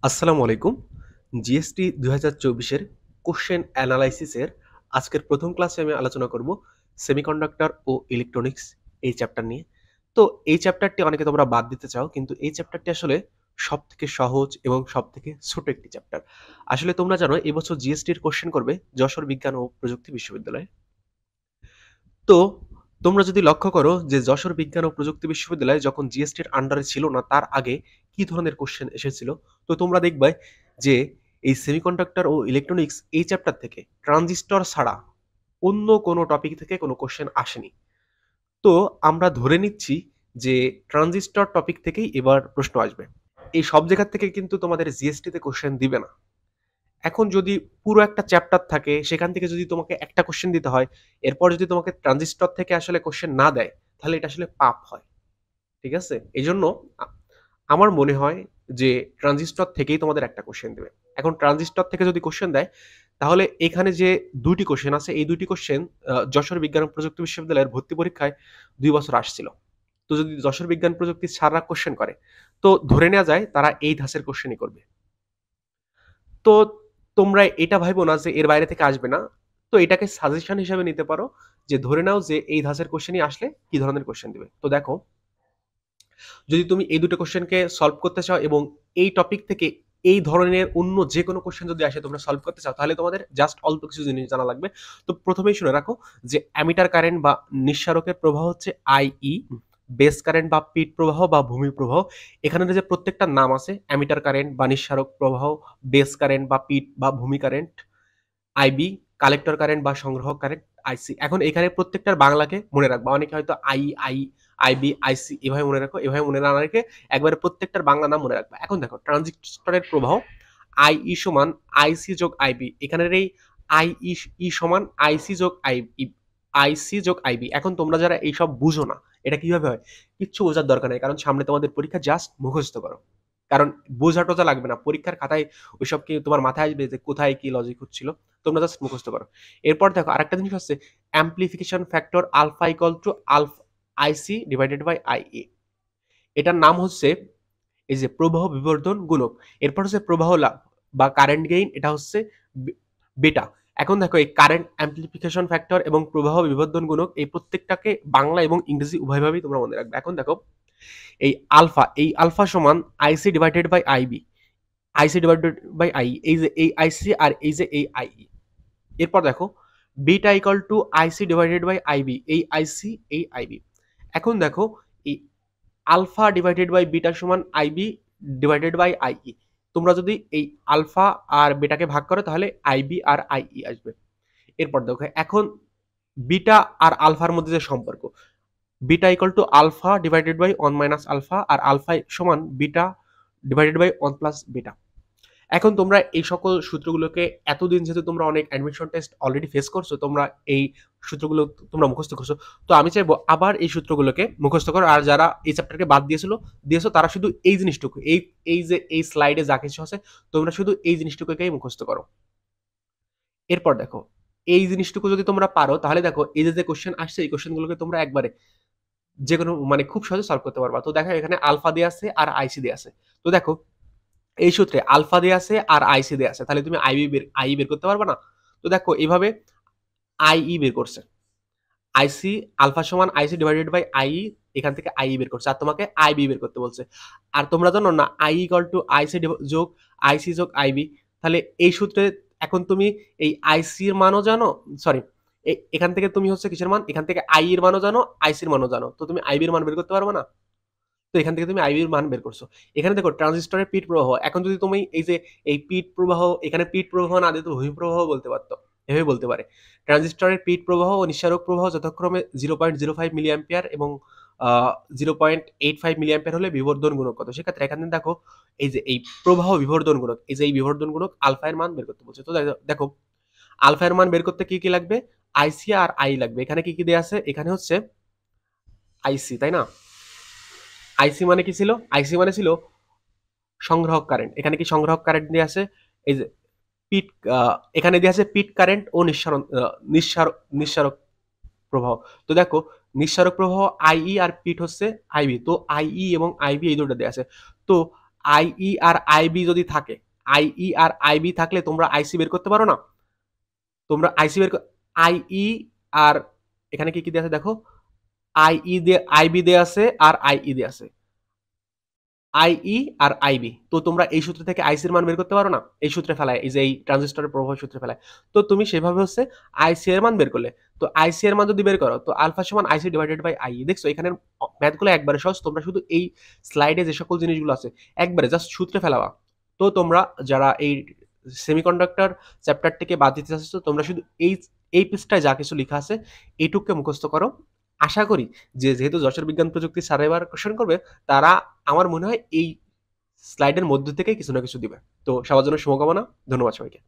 আসসালামু আলাইকুম। জিএসটি ২০২৪ এর কোশ্চেন অ্যানালাইসিসের আজকের প্রথম ক্লাসে আমি আলোচনা করব সেমিকন্ডাক্টর ও ইলেকট্রনিক্স এই চ্যাপ্টার নিয়ে। তো এই চ্যাপ্টারটি অনেকে তোমরা বাদ দিতে চাও, কিন্তু এই চ্যাপ্টারটি আসলে সবথেকে সহজ এবং সবথেকে ছোট একটি চ্যাপ্টার। আসলে তোমরা জানো এবছর জিএসটির কোশ্চেন করবে যশোর বিজ্ঞান ও প্রযুক্তি বিশ্ববিদ্যালয়ে। তো তোমরা যদি লক্ষ্য করো যে যশোর বিজ্ঞান ও প্রযুক্তি বিশ্ববিদ্যালয় যখন জিএসটির আন্ডারে ছিল না তার আগে কি ধরনের কোশ্চেন এসেছিল, তো তোমরা দেখবে যে এই সেমিকন্ডাক্টর ও ইলেকট্রনিক্স এই চ্যাপ্টার থেকে ট্রানজিস্টর ছাড়া অন্য কোনো টপিক থেকে কোনো কোশ্চেন আসেনি। তো আমরা ধরে নিচ্ছি যে ট্রানজিস্টর টপিক থেকেই এবার প্রশ্ন আসবে। এই সব জায়গা থেকে কিন্তু তোমাদের জিএসটিতে কোশ্চেন দিবে না। এখন যদি পুরো একটা চ্যাপ্টার থাকে সেখান থেকে যদি তোমাকে একটা কোশ্চেন দিতে হয়, এরপর যদি তোমাকে ট্রানজিস্টর থেকে আসলে কোশ্চেন না দেয়, তাহলে এটা আসলে পাপ হয়। ঠিক আছে? এজন্য আ আমার মনে হয় যে ট্রানজিস্টর থেকেই তোমাদের একটা কোশ্চেন দেবে। এখন ট্রানজিস্টর থেকে যদি কোশ্চেন দেয়, তাহলে এখানে যে ২ টি কোশ্চেন আছে, এই ২ টি কোশ্চেন যশোর বিজ্ঞান ও প্রযুক্তি বিশ্ববিদ্যালয়ের ভর্তি পরীক্ষায় ২ বছর আসছিল। তো যদি যশোর বিজ্ঞান প্রযুক্তি স্যাররা কোশ্চেন করে, তো ধরে নেয়া যায় তারা এই ধাঁচের কোশ্চেনই করবে। তো তোমরা এটা ভাইবো না যে এর বাইরে থেকে আসবে না। তো এটাকে সাজেশন হিসেবে নিতে পারো যে ধরে নাও যে এই ধাঁচের কোশ্চেনই আসলে কি ধরনের কোশ্চেন দিবে। তো দেখো, যদি তুমি এই দুটো কোশ্চেনকে সলভ করতে চাও এবং এই টপিক থেকে এই ধরনের অন্য যেকোনো কোশ্চেন যদি আসে তোমরা সলভ করতে চাও, তাহলে তোমাদের জাস্ট অল্প কিছু জিনিস জানা লাগবে। তো প্রথমেই শুনে রাখো যে অ্যামিটার কারেন্ট বা নিঃসারকের প্রবাহ হচ্ছে আইই, বেস কারেন্ট বা পিট প্রবাহ বা ভূমি প্রবাহ। এখানে যে প্রত্যেকটা নাম আছে, অ্যামিটার কারেন্ট বা নিঃসারক প্রবাহ, বেস কারেন্ট বা পিট বা ভূমি কারেন্ট, আইবি, কালেক্টর কারেন্ট বা সংগ্রহক কারেন্ট, আইসি। এখন এখানে প্রত্যেকটার বাংলাকে মনে রাখবা। অনেকে হয়তো আইবি, আইসি এভাবে মনে রাখো। এভাবে মনে না রেখে একবারে প্রত্যেকটার বাংলা নাম মনে রাখবা। এখন দেখো ট্রানজিস্টরের প্রবাহ আইই সমান আইসি যোগ আইবি। এখানের এই আইই সমান আইসি যোগ আইবি। এখন তোমরা যারা এইসব বুঝো না, এটা কিভাবে হয়? কিচ্ছু বোঝার দরকার নেই। কারণ সামনে তোমাদের পরীক্ষা, জাস্ট মুখস্থ করো। কারণ বোঝা টোঝা লাগবে না। পরীক্ষার খাতায় ওইসব কি তোমার মাথায় আসবে যে কোথায় কি লজিক হচ্ছিল? তোমরা জাস্ট মুখস্থ করো। এরপর দেখো আরেকটা জিনিস হচ্ছে amplification factor alpha equal to IC divided by IA. এটার নাম হচ্ছে এই যে প্রবাহ বিবর্ধন গুণক। এরপর হচ্ছে প্রবাহ লাভ বা কারেন্ট গেইন, এটা হচ্ছে বেটা। এখন দেখো এই কারেন্ট অ্যামপ্লিফিকেশন ফ্যাক্টর এবং প্রবাহ বিবর্ধন গুণক এই প্রত্যেকটাকে বাংলা এবং ইংরেজি উভয়ভাবেই তোমরা মনে রাখবে। এখন দেখো এই আলফা সমান IC divided by IB, IC divided by I, এই যে এই আইসি আর এই যে এই আইই। এরপর দেখো beta equal to IC divided by IB, এই আইসি এই আইবি। এখন দেখো এই আলফা ডিভাইডেড বাই বিটা সমান আইবি ডিভাইডেড বাই আইই। তোমরা যদি এই আলফা আর বেটাকে ভাগ করো তাহলে আইবি আর আইই আসবে। এরপর দেখো এখন বিটা আর আলফার মধ্যে যে সম্পর্ক, beta equal to alpha divided by 1 minus alpha, আর আলফা সমান beta divided by 1 plus beta. এখন তোমরা এই সকল সূত্রগুলোকে এতদিন যেহেতু তোমরা অনেক অ্যাডমিশন টেস্ট অলরেডি ফেস করছো, তোমরা এই সূত্রগুলো তোমরা মুখস্থ করছো। তো আমি চাইবো আবার এই সূত্রগুলোকে মুখস্থ করো। আর যারা এই চ্যাপ্টারকে বাদ দিয়েছো তারা শুধু এই জিনিসটুকু, এই যে এই স্লাইডে যা কিছু আছে তোমরা শুধু এই জিনিসটুকুকেই মুখস্থ করো। এরপর দেখো এই জিনিসটুকু যদি তোমরা পারো, তাহলে দেখো এই যে কোশ্চেন আসছে এই কোশ্চেনগুলোকে তোমরা একবারে যেকোনো মানে খুব সহজে সলভ করতে পারবা। তো দেখো এখানে আলফা দেয়া আছে আর আইসি দেয়া আছে। তো দেখো এই সূত্রে আলফা দেয়া আছে আর আইসি দেয়া আছে, তাহলে তুমি আই বের করতে পারবা না? তো দেখো এইভাবে আইই বের করছে। আইসি আলফা সমান আইসি ডিভাইডেড বাই আই, এখান থেকে আই বের করছে আর তোমাকে আইবি বের করতে বলছে। আর তোমরা জানো না আই ইকুয়াল টু আইসি যোগ আইসি যোগ আইবি। তাহলে এই সূত্রে এখন তুমি এই আইসি এর মানও জানো, সরি, এখান থেকে তুমি হচ্ছে কিসের মান, এখান থেকে আই এর মানও জানো, আইসির মানও জানো। তো তুমি আইবি এর মান বের করতে পারবে না? তো এখান থেকে তুমি আইবির মান বের করছো। এখানে দেখো ট্রানজিস্টরের পিট প্রবাহ। এখন যদি তুমি এই যে এই পিট প্রবাহ, এখানে পিট প্রবাহ না দিয়ে তো ভূমি প্রবাহ বলতে পারতো, এভাবে বলতে পারে। ট্রানজিস্টরের পিট প্রবাহ ও নিঃসারক প্রবাহ যথাক্রমে 0.05 মিলি অ্যাম্পিয়ার এবং 0.85 মিলি অ্যাম্পিয়ার হলে বিবর্ধন গুণক কত। সেক্ষেত্রে এখানে দেখো এই যে এই প্রবাহ বিবর্ধন গুণক, এই যে এই বিবর্ধন গুণক আলফা এর মান বের করতে বলছে। তো দেখো আলফা এর মান বের করতে কি কি লাগবে? আইসি আর আই লাগবে। এখানে কি কি দেয়া আছে? এখানে হচ্ছে আইসি, তাই না? আইসি মানে কি ছিল? আইসি মানে ছিল সংগ্রাহক কারেন্ট। এখানে কি সংগ্রাহক কারেন্ট দেয়া আছে? এই যে পিট, এখানে দেয়া আছে পিট কারেন্ট ও নিঃসারক প্রবাহ। তো দেখো নিঃসারক প্রবাহ আইই আর পিট হচ্ছে আইবি। তো আইই এবং আইবি এই দুটো দেয়া আছে। তো আইই আর আইবি যদি থাকে, আইই আর আইবি থাকলে তোমরা আইসি বের করতে পারো না? তোমরা আইসি বের আইই আর এখানে কি কি দেওয়া আছে দেখো, আইই দিয়ে আইবি দেওয়া আছে আর আইই দেওয়া আছে, আইই আর আইবি। তো তোমরা এই সূত্র থেকে আইসির মান বের করতে পারো না? এই সূত্রে ফেলায়, এই যে এই ট্রানজিস্টরের প্রভাব সূত্রে ফেলায়। তো তুমি সেভাবে হচ্ছে আইসি এর মান বের করলে। তো আইসি এর মান যদি বের করো, তো আলফা সমান আইসি ডিভাইডেড বাই আইই। দেখছো এখানের ম্যাথগুলো একবারে সহজ। তোমরা শুধু এই স্লাইডে যে সকল জিনিসগুলো আছে একবারে জাস্ট সূত্রে ফেলাবা। তো তোমরা যারা এই সেমিকন্ডাক্টর চ্যাপ্টারটিকে বাদ দিতে চাচ্ছ, তোমরা শুধু এই পৃষ্ঠায় যা কিছু লেখা আছে এইটুকুকে মুখস্থ করো। আশা করি যে যেহেতু যশোর বিজ্ঞান প্রযুক্তি স্যার এবার কোশ্চেন করবে, তারা আমার মনে হয় এই স্লাইডের মধ্য থেকেই কিছু না কিছু দিবে। তো সবার জন্য শুভকামনা। ধন্যবাদ সবাইকে।